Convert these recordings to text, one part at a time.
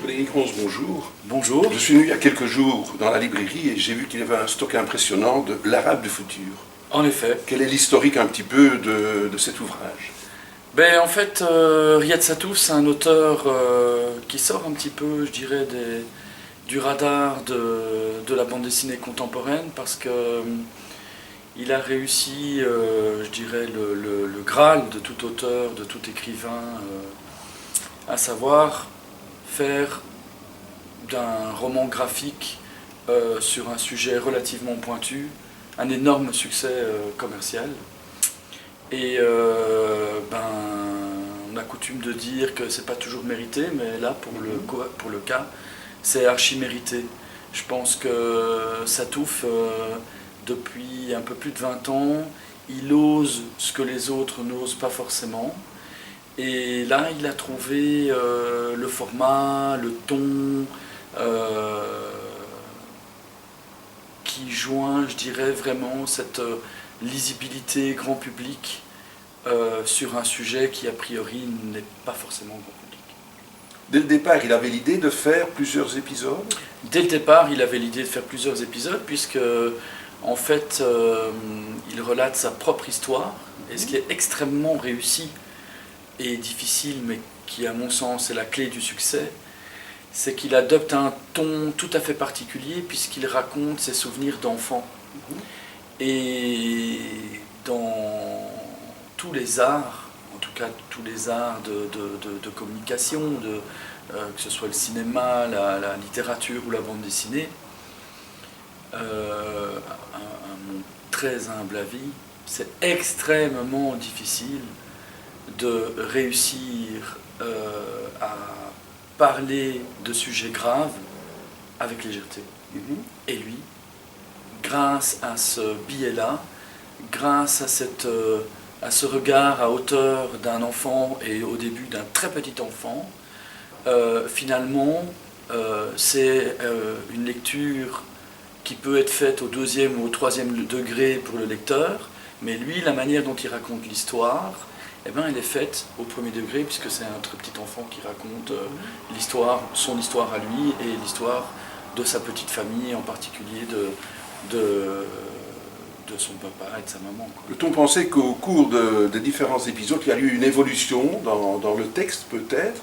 Frédéric Ronce, bonjour. Bonjour. Je suis venu il y a quelques jours dans la librairie et j'ai vu qu'il y avait un stock impressionnant de l'Arabe du futur. En effet. Quel est l'historique un petit peu de cet ouvrage? En fait, Riyad Sattouf, c'est un auteur qui sort un petit peu, je dirais, du radar de la bande dessinée contemporaine parce que il a réussi, je dirais, le Graal de tout auteur, de tout écrivain, à savoir faire d'un roman graphique sur un sujet relativement pointu un énorme succès commercial. Et on a coutume de dire que c'est pas toujours mérité, mais là, pour le cas, c'est archi mérité. Je pense que Sattouf, depuis un peu plus de 20 ans, il ose ce que les autres n'osent pas forcément. Et là, il a trouvé le format, le ton, qui joint, je dirais, vraiment cette lisibilité grand public sur un sujet qui, a priori, n'est pas forcément grand public. Dès le départ, il avait l'idée de faire plusieurs épisodes? Dès le départ, il avait l'idée de faire plusieurs épisodes, puisque, en fait, il relate sa propre histoire, et ce qui est extrêmement réussi et difficile, mais qui, à mon sens, est la clé du succès, c'est qu'il adopte un ton tout à fait particulier, puisqu'il raconte ses souvenirs d'enfant. Et dans tous les arts, en tout cas tous les arts de communication, que ce soit le cinéma, la littérature ou la bande dessinée, à mon très humble avis, c'est extrêmement difficile de réussir à parler de sujets graves avec légèreté. Et lui, grâce à ce biais-là, grâce à ce regard à hauteur d'un enfant et au début d'un très petit enfant, finalement, c'est une lecture qui peut être faite au deuxième ou au troisième degré pour le lecteur, mais lui, la manière dont il raconte l'histoire, elle est faite au premier degré, puisque c'est un très petit enfant qui raconte son histoire à lui et l'histoire de sa petite famille, en particulier de son papa et de sa maman. Peut-on penser qu'au cours des différents épisodes, il y a eu une évolution dans le texte, peut-être?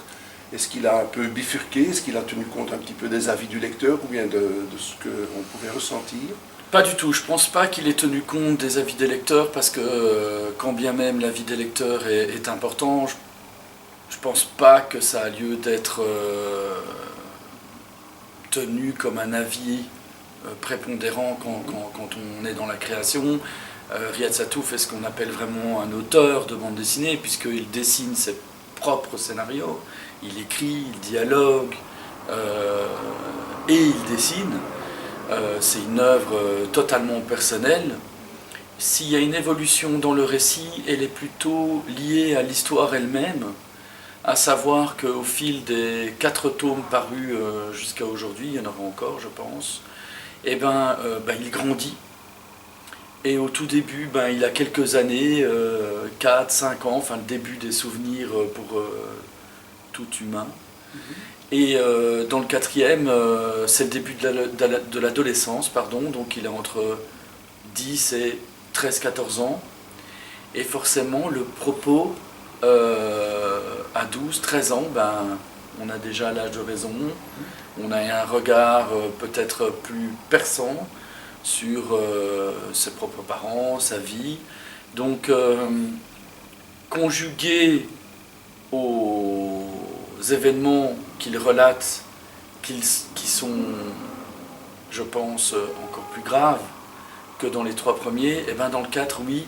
Est-ce qu'il a un peu bifurqué? Est-ce qu'il a tenu compte un petit peu des avis du lecteur ou bien de ce qu'on pouvait ressentir? Pas du tout, je ne pense pas qu'il ait tenu compte des avis des lecteurs, parce que quand bien même l'avis des lecteurs est important, je ne pense pas que ça a lieu d'être tenu comme un avis prépondérant quand on est dans la création. Riyad Sattouf est ce qu'on appelle vraiment un auteur de bande dessinée, puisqu'il dessine ses propres scénarios, il écrit, il dialogue et il dessine. C'est une œuvre totalement personnelle. S'il y a une évolution dans le récit, elle est plutôt liée à l'histoire elle-même, à savoir qu'au fil des 4 tomes parus jusqu'à aujourd'hui, il y en aura encore, je pense, il grandit. Et au tout début, il a quelques années, 4, 5 ans, enfin le début des souvenirs pour tout humain. Et dans le 4e, c'est le début de l'adolescence, donc il est entre 10 et 13-14 ans. Et forcément, le propos, à 12-13 ans, on a déjà l'âge de raison, on a un regard peut-être plus perçant sur ses propres parents, sa vie. Donc, conjugué aux événements qu'il relate, qui sont, je pense, encore plus graves que dans les 3 premiers, dans le 4, oui,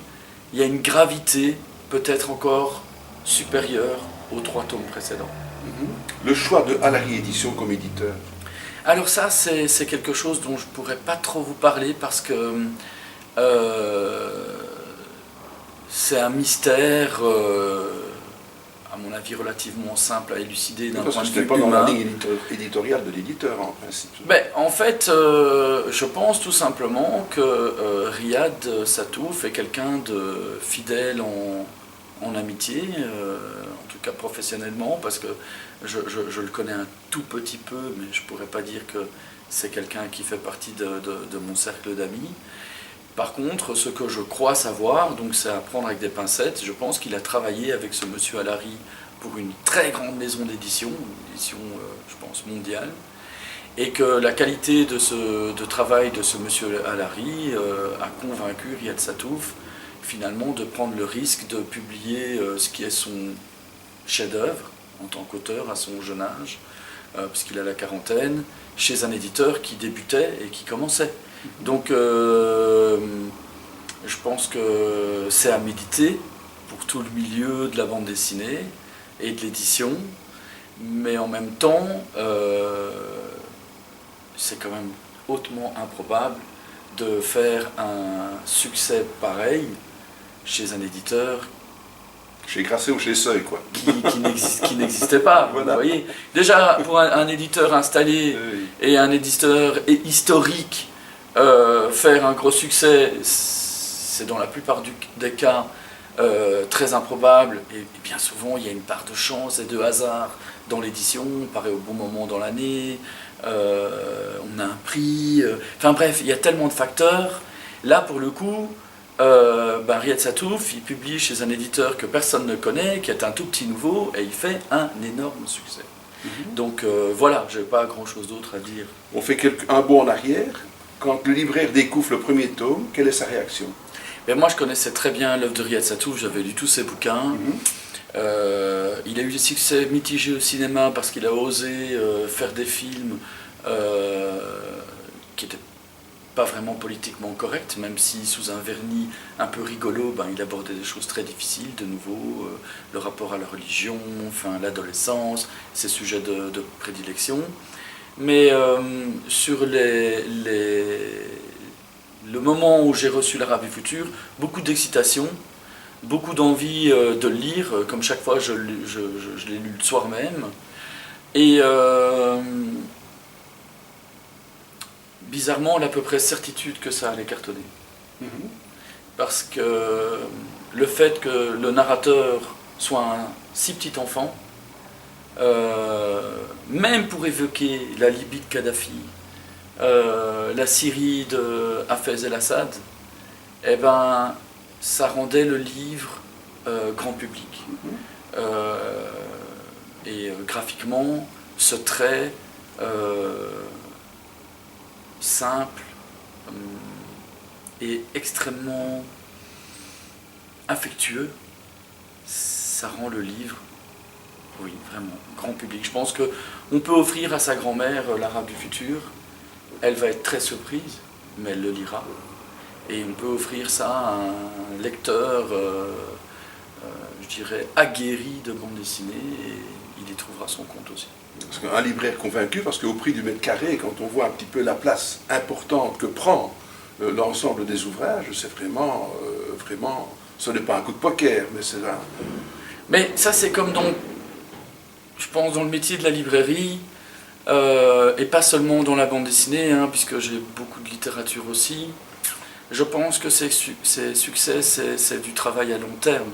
il y a une gravité peut-être encore supérieure aux 3 tomes précédents. Le choix de Alary Édition comme éditeur? Alors ça, c'est quelque chose dont je ne pourrais pas trop vous parler, parce que c'est un mystère, à mon avis, relativement simple à élucider d'un point de vue humain. Parce que ce n'est pas dans la ligne éditoriale de l'éditeur, en principe. En fait, je pense tout simplement que Riyad Sattouf est quelqu'un de fidèle en amitié, en tout cas cas professionnellement, parce que je le connais un tout petit peu, mais je ne pourrais pas dire que c'est quelqu'un qui fait partie de mon cercle d'amis. Par contre, ce que je crois savoir, donc c'est à prendre avec des pincettes, je pense qu'il a travaillé avec ce monsieur Allary pour une très grande maison d'édition, une édition, je pense, mondiale, et que la qualité de travail de ce monsieur Allary a convaincu Riyad Sattouf finalement de prendre le risque de publier ce qui est son chef-d'œuvre en tant qu'auteur à son jeune âge, puisqu'il a la quarantaine, chez un éditeur qui débutait et qui commençait. Donc je pense que c'est à méditer pour tout le milieu de la bande dessinée et de l'édition, mais en même temps c'est quand même hautement improbable de faire un succès pareil chez un éditeur Chez Grasset ou chez Seuil, quoi. qui n'existait pas, voilà. Vous voyez. Déjà, pour un éditeur installé et un éditeur historique, faire un gros succès, c'est dans la plupart des cas très improbable, et bien souvent il y a une part de chance et de hasard dans l'édition, on paraît au bon moment dans l'année, on a un prix, enfin bref, il y a tellement de facteurs. Là pour le coup, Riyad Sattouf, il publie chez un éditeur que personne ne connaît, qui est un tout petit nouveau, et il fait un énorme succès. Donc voilà, je n'ai pas grand chose d'autre à dire. On fait un bond en arrière. Quand le libraire découvre le premier tome, quelle est sa réaction? Moi je connaissais très bien l'œuvre de Riyad Sattouf, j'avais lu tous ses bouquins. Il a eu des succès mitigés au cinéma parce qu'il a osé faire des films qui n'étaient pas vraiment politiquement corrects, même si sous un vernis un peu rigolo, il abordait des choses très difficiles, de nouveau, le rapport à la religion, enfin, l'adolescence, ses sujets de prédilection. Mais sur le moment où j'ai reçu l'Arabe du futur, beaucoup d'excitation, beaucoup d'envie de le lire, comme chaque fois je l'ai lu le soir même. Et bizarrement, on a à peu près certitude que ça allait cartonner. Parce que le fait que le narrateur soit un si petit enfant, même pour évoquer la Libye de Kadhafi, la Syrie de Hafez el-Assad, ça rendait le livre grand public. Et graphiquement, ce trait simple et extrêmement affectueux, ça rend le livre, oui, vraiment, grand public. Je pense qu'on peut offrir à sa grand-mère l'Arabe du futur, elle va être très surprise, mais elle le lira. Et on peut offrir ça à un lecteur, je dirais, aguerri de bande dessinée, et il y trouvera son compte aussi. Parce qu'un libraire convaincu, parce qu'au prix du mètre carré, quand on voit un petit peu la place importante que prend l'ensemble des ouvrages, c'est vraiment, ce n'est pas un coup de poker, mais c'est un... Mais ça, c'est comme je pense, dans le métier de la librairie, et pas seulement dans la bande dessinée, puisque j'ai beaucoup de littérature aussi. Je pense que ces succès, c'est du travail à long terme.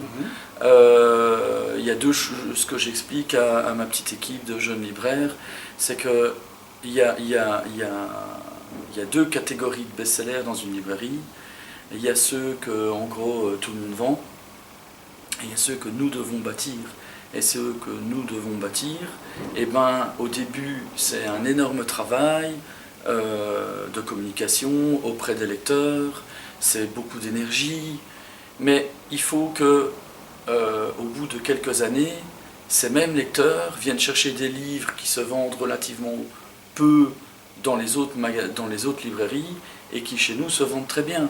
Il y a deux choses, ce que j'explique à ma petite équipe de jeunes libraires, c'est qu'il y a deux catégories de best-sellers dans une librairie. Il y a ceux que, en gros, tout le monde vend, et il y a ceux que nous devons bâtir. Et ceux que nous devons bâtir, au début, c'est un énorme travail de communication auprès des lecteurs, c'est beaucoup d'énergie, mais il faut que, au bout de quelques années, ces mêmes lecteurs viennent chercher des livres qui se vendent relativement peu dans les autres librairies et qui chez nous se vendent très bien.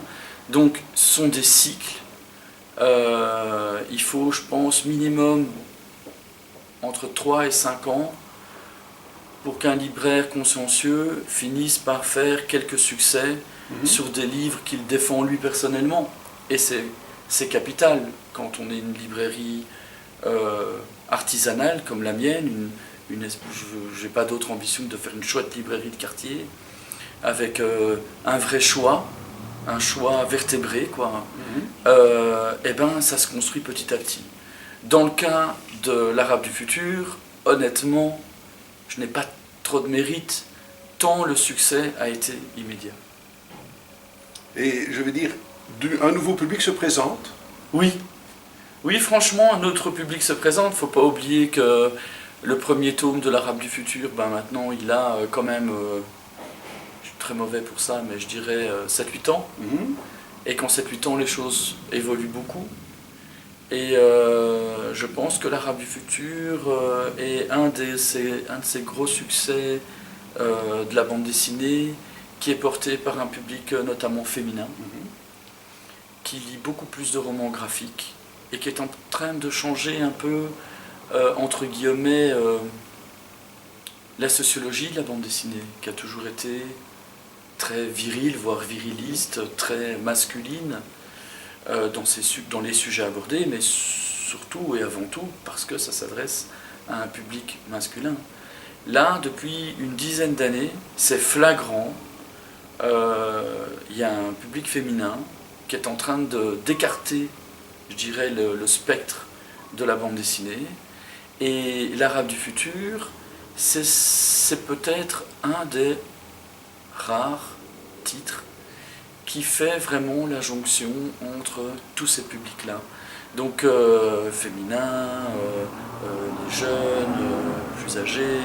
Donc ce sont des cycles. Il faut, je pense, minimum entre 3 et 5 ans pour qu'un libraire consciencieux finisse par faire quelques succès sur des livres qu'il défend lui personnellement. Et c'est capital quand on est une librairie artisanale comme la mienne. Je n'ai pas d'autre ambition que de faire une chouette librairie de quartier avec un vrai choix, un choix vertébré, quoi. Ça se construit petit à petit. Dans le cas de l'Arabe du futur, honnêtement, je n'ai pas trop de mérite, tant le succès a été immédiat. Et je veux dire, un nouveau public se présente. Oui. Oui, franchement, un autre public se présente. Il ne faut pas oublier que le premier tome de l'Arabe du futur, maintenant, il a quand même, je suis très mauvais pour ça, mais je dirais 7-8 ans. Et qu'en 7-8 ans, les choses évoluent beaucoup. Et je pense que l'Arabe du futur est un de ces gros succès de la bande dessinée, qui est porté par un public notamment féminin, qui lit beaucoup plus de romans graphiques, et qui est en train de changer un peu, entre guillemets, la sociologie de la bande dessinée, qui a toujours été très virile, voire viriliste, très masculine dans les sujets abordés, mais surtout et avant tout parce que ça s'adresse à un public masculin. Là, depuis une dizaine d'années, c'est flagrant, il y a un public féminin qui est en train d'écarter, je dirais, le spectre de la bande dessinée, et l'Arabe du futur, c'est peut-être un des rares titres qui fait vraiment la jonction entre tous ces publics-là. Donc féminins, les jeunes, plus âgés.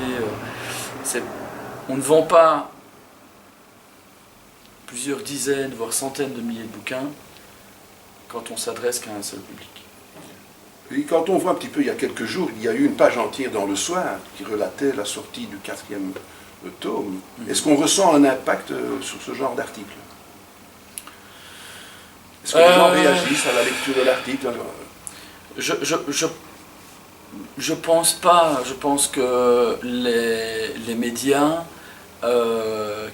On ne vend pas plusieurs dizaines, voire centaines de milliers de bouquins quand on s'adresse qu'à un seul public. Et quand on voit un petit peu, il y a quelques jours, il y a eu une page entière dans Le Soir qui relatait la sortie du 4e tome. Est-ce qu'on ressent un impact sur ce genre d'article? Est-ce que les gens réagissent à la lecture de l'article? Je pense pas. Je pense que les médias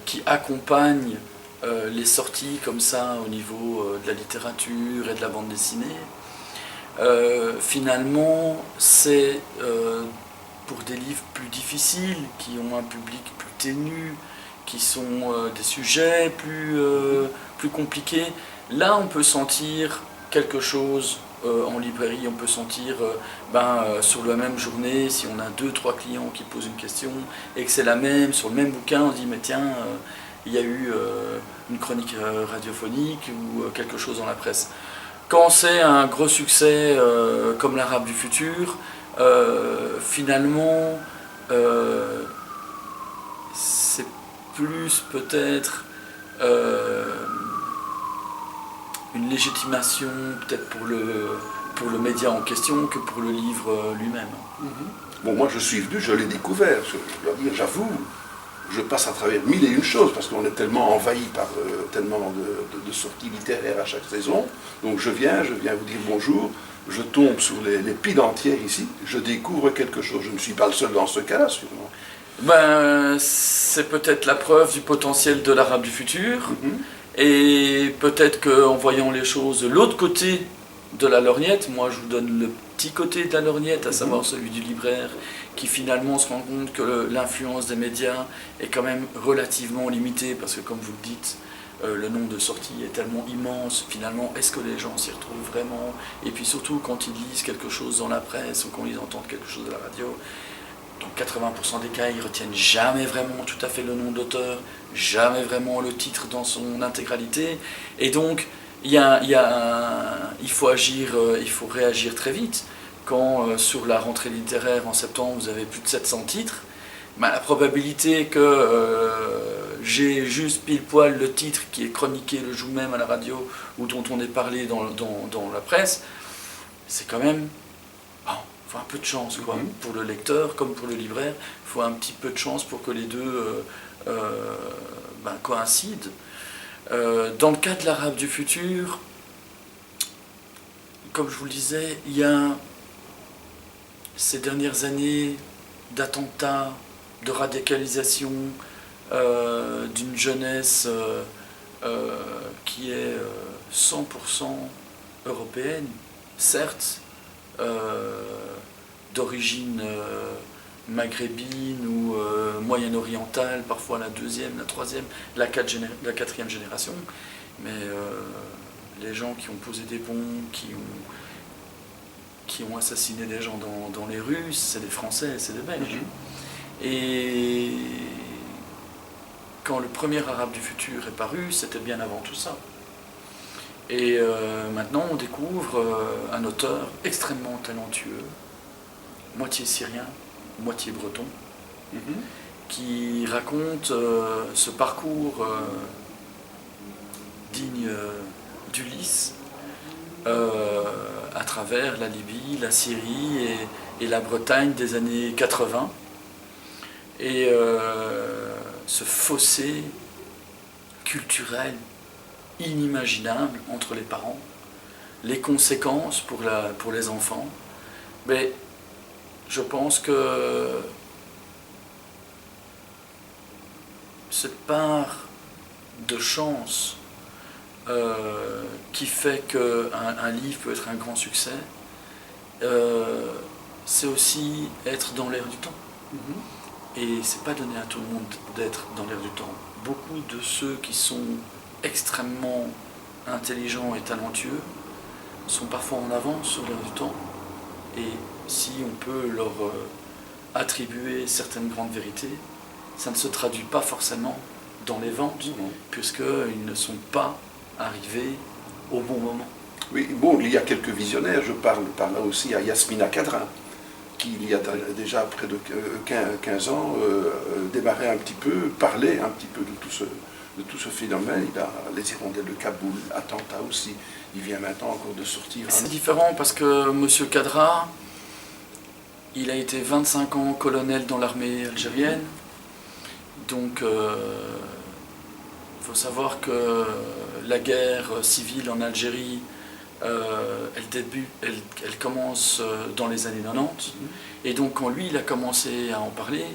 qui accompagnent les sorties comme ça au niveau de la littérature et de la bande dessinée, finalement, c'est pour des livres plus difficiles, qui ont un public plus ténu, qui sont des sujets plus compliqués. Là, on peut sentir quelque chose en librairie, on peut sentir sur la même journée, si on a 2-3 clients qui posent une question et que c'est la même, sur le même bouquin, on se dit mais tiens, il y a eu une chronique radiophonique ou quelque chose dans la presse. Quand c'est un gros succès comme l'Arabe du futur, finalement, c'est plus peut-être une légitimation peut-être pour le média en question que pour le livre lui-même. Bon, moi je suis venu, je l'ai découvert, je dois dire, j'avoue, je passe à travers 1001 choses parce qu'on est tellement envahi par tellement de sorties littéraires à chaque saison. Donc je viens vous dire bonjour, je tombe sur les piles entières ici, je découvre quelque chose. Je ne suis pas le seul dans ce cas-là, sûrement. C'est peut-être la preuve du potentiel de l'Arabe du futur. Et peut-être qu'en voyant les choses de l'autre côté de la lorgnette, moi je vous donne le petit côté de la lorgnette, à savoir celui du libraire, qui finalement se rend compte que l'influence des médias est quand même relativement limitée, parce que comme vous le dites, le nombre de sorties est tellement immense, finalement, est-ce que les gens s'y retrouvent vraiment? Et puis surtout, quand ils lisent quelque chose dans la presse, ou quand ils entendent quelque chose à la radio, dans 80% des cas, ils ne retiennent jamais vraiment tout à fait le nom d'auteur, jamais vraiment le titre dans son intégralité. Et donc, il faut agir, il faut réagir très vite. Quand sur la rentrée littéraire en septembre, vous avez plus de 700 titres, la probabilité que j'ai juste pile poil le titre qui est chroniqué le jour même à la radio ou dont on est parlé dans la presse, c'est quand même... Il faut un peu de chance, quoi. Pour le lecteur comme pour le libraire, il faut un petit peu de chance pour que les deux coïncident. Dans le cas de l'Arabe du futur, comme je vous le disais, il y a ces dernières années d'attentats, de radicalisation d'une jeunesse qui est 100% européenne, certes, d'origine maghrébine ou moyen-orientale, parfois la deuxième, la troisième, la quatrième génération, mais les gens qui ont posé des bombes, qui ont assassiné des gens dans les rues, c'est des Français, c'est des Belges. Et quand le premier Arabe du futur est paru, c'était bien avant tout ça. Et maintenant, on découvre un auteur extrêmement talentueux, moitié syrien, moitié breton, qui raconte ce parcours digne d'Ulysse à travers la Libye, la Syrie et la Bretagne des années 80. Et ce fossé culturel inimaginable entre les parents, les conséquences pour les enfants. Mais je pense que cette part de chance qui fait qu'un livre peut être un grand succès, c'est aussi être dans l'air du temps. Et c'est pas donné à tout le monde d'être dans l'air du temps. Beaucoup de ceux qui sont extrêmement intelligents et talentueux sont parfois en avance sur l'air du temps. Et si on peut leur attribuer certaines grandes vérités, ça ne se traduit pas forcément dans les ventes, puisqu'ils ne sont pas arrivés au bon moment. Oui, bon, il y a quelques visionnaires. Je parle par là aussi à Yasmina Kadra, qui il y a déjà près de 15 ans démarrait un petit peu, parlait un petit peu de tout ce phénomène. Il a les hirondelles de Kaboul, attentat aussi. Il vient maintenant encore de sortir. C'est différent parce que M. Kadra, il a été 25 ans colonel dans l'armée algérienne. Donc, il faut savoir que la guerre civile en Algérie, elle commence dans les années 90. Et donc, quand lui, il a commencé à en parler,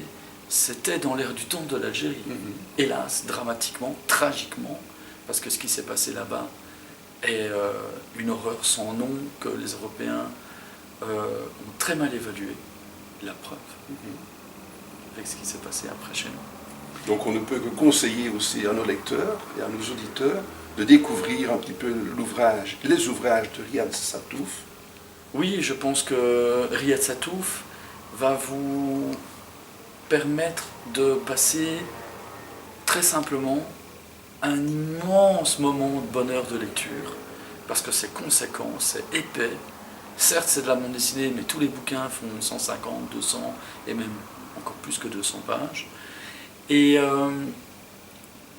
c'était dans l'air du temps de l'Algérie. Hélas, dramatiquement, tragiquement, parce que ce qui s'est passé là-bas est une horreur sans nom que les Européens ont très mal évalué. La preuve, avec ce qui s'est passé après chez nous. Donc on ne peut que conseiller aussi à nos lecteurs et à nos auditeurs de découvrir un petit peu l'ouvrage, les ouvrages de Riyad Sattouf. Oui, je pense que Riyad Sattouf va vous permettre de passer très simplement un immense moment de bonheur de lecture, parce que c'est conséquent, c'est épais. Certes, c'est de la bande dessinée, mais tous les bouquins font 150, 200 et même encore plus que 200 pages. Et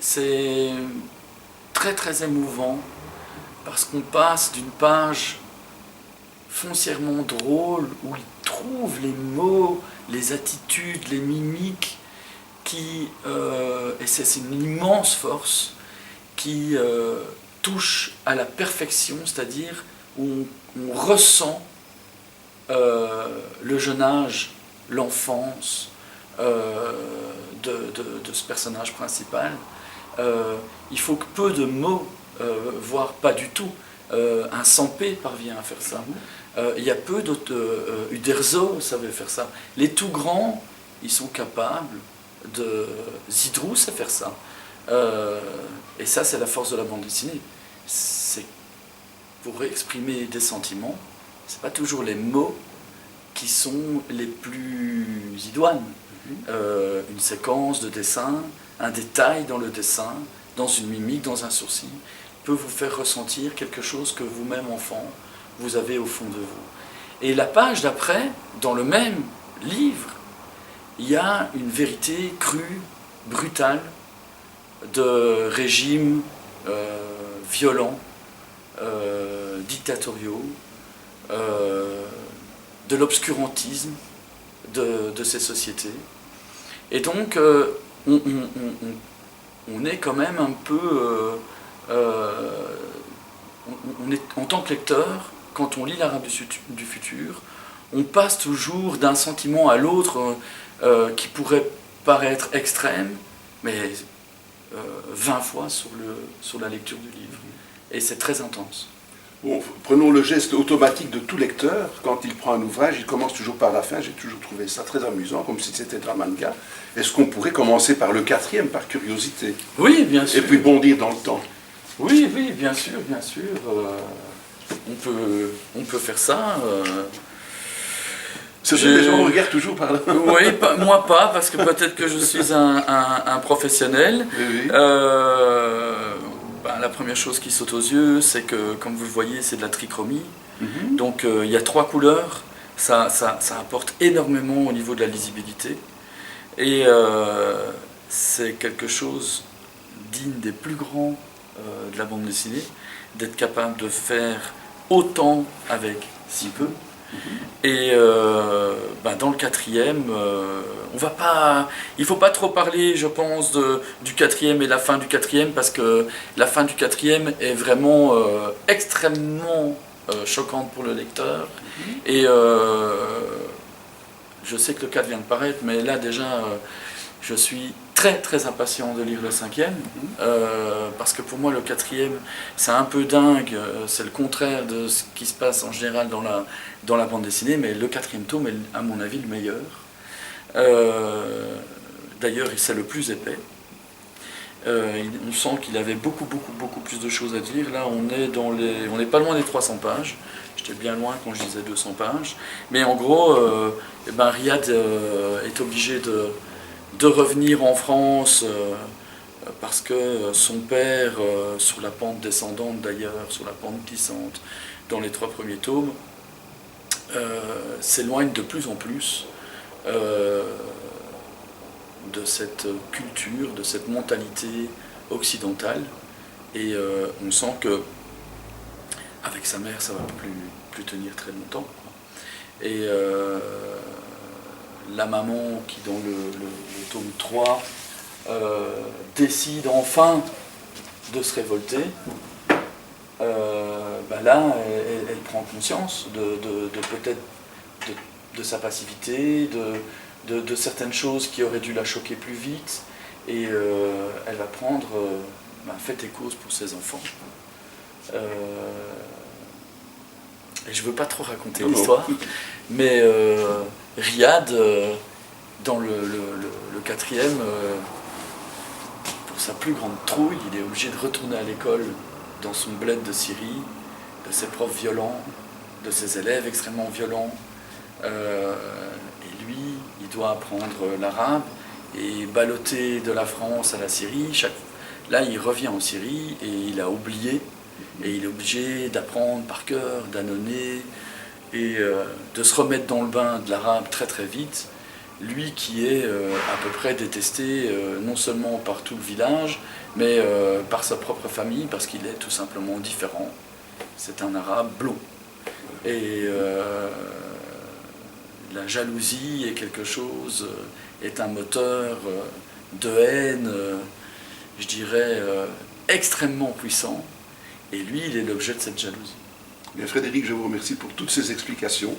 c'est très très émouvant parce qu'on passe d'une page foncièrement drôle où il trouve les mots, les attitudes, les mimiques et c'est une immense force qui touche à la perfection, c'est-à-dire où on ressent le jeune âge, l'enfance de ce personnage principal. Il faut que peu de mots, voire pas du tout, un Sampé parvient à faire ça. Il y a peu d'autres, Uderzo savait faire ça. Les tout grands, ils sont capables Zidrou sait faire ça. Et ça, c'est la force de la bande dessinée. C'est pour exprimer des sentiments, c'est pas toujours les mots qui sont les plus idoines. Une séquence de dessin, un détail dans le dessin, dans une mimique, dans un sourcil, peut vous faire ressentir quelque chose que vous-même, enfant, vous avez au fond de vous. Et la page d'après, dans le même livre, il y a une vérité crue, brutale, de régimes violents, dictatoriaux, de l'obscurantisme de ces sociétés. Et donc, on est quand même un peu... on est, en tant que lecteur, quand on lit l'Arabe du futur, on passe toujours d'un sentiment à l'autre qui pourrait paraître extrême, mais 20 fois sur la lecture du livre. Et c'est très intense. Bon, prenons le geste automatique de tout lecteur. Quand il prend un ouvrage, il commence toujours par la fin. J'ai toujours trouvé ça très amusant, comme si c'était un manga. Est-ce qu'on pourrait commencer par le 4e, par curiosité? Oui, bien sûr. Et puis bondir dans le temps. Oui, oui, bien sûr, bien sûr. on peut faire ça. Ce sont des gens qu'on regarde toujours par là. Oui, moi pas, parce que peut-être que je suis un professionnel. Oui. La première chose qui saute aux yeux, c'est que, comme vous le voyez, c'est de la trichromie. Donc il y a 3 couleurs, ça apporte énormément au niveau de la lisibilité. Et c'est quelque chose digne des plus grands de la bande dessinée, d'être capable de faire autant avec si peu. Et dans le 4e, il ne faut pas trop parler, je pense, du 4e et la fin du 4e, parce que la fin du 4e est vraiment extrêmement choquante pour le lecteur. Et je sais que le 4 vient de paraître, mais là déjà, je suis très très impatient de lire le 5e, parce que pour moi le 4e c'est un peu dingue, c'est le contraire de ce qui se passe en général dans la bande dessinée, mais le 4e tome est à mon avis le meilleur. D'ailleurs c'est le plus épais. On sent qu'il avait beaucoup plus de choses à dire. Là on n'est pas loin des 300 pages. J'étais bien loin quand je disais 200 pages. Mais en gros, Riyad est obligé de revenir en France parce que son père, sur la pente descendante d'ailleurs, sur la pente glissante, dans les 3 premiers tomes, s'éloigne de plus en plus de cette culture, de cette mentalité occidentale. Et on sent que avec sa mère, ça va plus tenir très longtemps. Et la maman qui, dans le tome 3, décide enfin de se révolter, là, elle prend conscience de peut-être de sa passivité, de certaines choses qui auraient dû la choquer plus vite, et elle va prendre fait et cause pour ses enfants. Et je ne veux pas trop raconter l'histoire, mais Riyad, dans le 4e, pour sa plus grande trouille, il est obligé de retourner à l'école dans son bled de Syrie, de ses profs violents, de ses élèves extrêmement violents. Et lui, il doit apprendre l'arabe et balloter de la France à la Syrie. Là, il revient en Syrie et il a oublié. Et il est obligé d'apprendre par cœur, d'annonner et de se remettre dans le bain de l'arabe très très vite. Lui qui est à peu près détesté non seulement par tout le village, mais par sa propre famille, parce qu'il est tout simplement différent. C'est un arabe blond. Et la jalousie est quelque chose, est un moteur de haine, je dirais, extrêmement puissant. Et lui, il est l'objet de cette jalousie. Bien, Frédéric, je vous remercie pour toutes ces explications.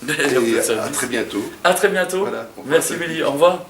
Et à très bientôt. À très bientôt. Voilà, merci Willy, au revoir.